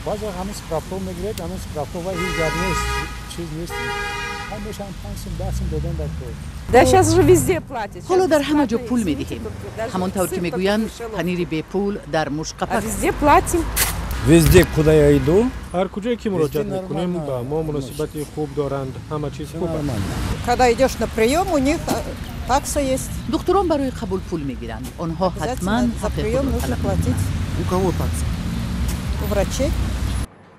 بعضی همین سپراپتو میگیرد، همین سپراپتو و هیچ جا نیست، چیز نیست. همش هم 5 سم دادن در تو. حالا در همه جا پول می‌دهیم. همانطور که میگویند پنیر بی پول در مشقفر. وزده کجا یایدو؟ هر کجایی که مراجعه میکنیم با ما مناسبت خوب دارند، همه چیز خوبه. Когда идешь на прием, у них такса есть. دکتران برای قبول پول میگیرند. آنها حتما За حق прием خود را нужно طلب платить. У кого такса? У врачей.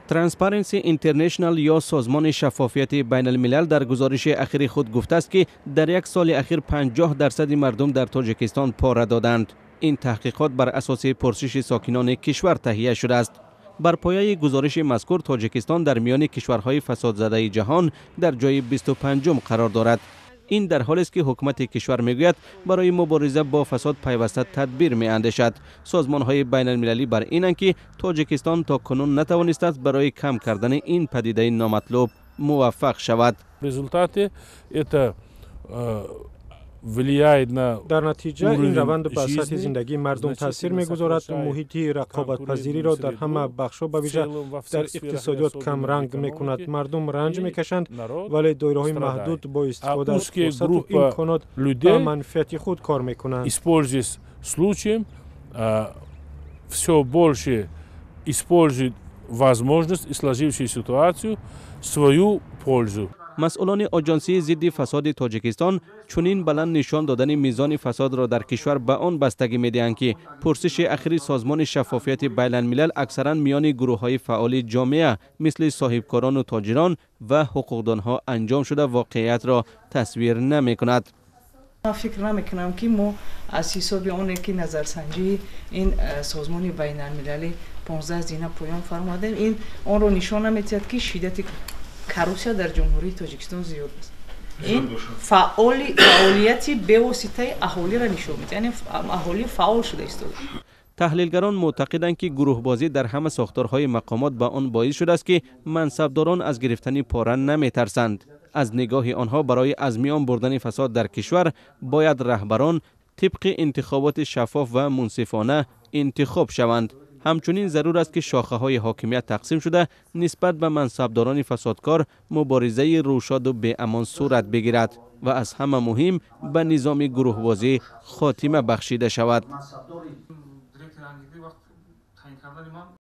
ترانسپارنسی اینترنشنال یا سازمان شفافیت بین الملل در گزارش اخیر خود گفته است که در یک سال اخیر 50% مردم در تاجیکستان پاره دادند. این تحقیقات بر اساس پرسش ساکنان کشور تهیه شده است. بر پایه گزارش مذکور تاجیکستان در میان کشورهای فساد زده جهان در جای 25 قرار دارد. این در حالی است که حکومت کشور میگوید برای مبارزه با فساد پیوسته تدبیر میاندیشد. سازمان‌های بین المللی بر اینند که تاجیکستان تا کنون نتوانسته است برای کم کردن این پدیده نامطلوب موفق شود. Результаты это влияет на در نتیجه این روند بر سطح زندگی مردم تاثیر میگذارد، محیط رقابت پذیری را در همه بخش‌ها به ویژه در اقتصادیات کم رنگ میکند. مردم رنج میکشند ولی دایره‌های محدود با استفاده از فرصت و امکانات به منفعت خود کار میکنند. Используясь случаем, все больше используют возможность и сложившуюся ситуацию в свою пользу. مسئولان آژانسی ضد فساد تاجیکستان چنین بلند نشان دادن میزان فساد را در کشور به آن بستگی می‌دهند که پرسش اخیر سازمان شفافیت بین الملل اکثرا میان گروه‌های فعال جامعه مثل صاحبکاران و تاجران و حقوقدانها انجام شده واقعیت را تصویر نمی‌کند. فکر نمی‌کنم که ما از حساب اون که نظرسنجی این سازمان بین المللی 15 زینه پایان فرموده این آن را نشان نمی‌دهد که شدت کروسیا در جمهوری تاجیکستان زیاد است. این فعالیتی به واسطه اهالی را نشان می‌دهد، یعنی اهالی فعال شده است. تحلیلگران معتقدند که گروه بازی در همه ساختارهای مقامات به آن باعث شده است که منصبداران از گرفتن پاره نمی‌ترسند. از نگاه آنها برای از میان بردن فساد در کشور باید رهبران طبق انتخابات شفاف و منصفانه انتخاب شوند. همچنین ضرور است که شاخه‌های حاکمیت تقسیم شده نسبت به منصبداران فسادکار مبارزه روشاد و به امان صورت بگیرد و از همه مهم به نظام گروهبازی خاتمه بخشیده شود.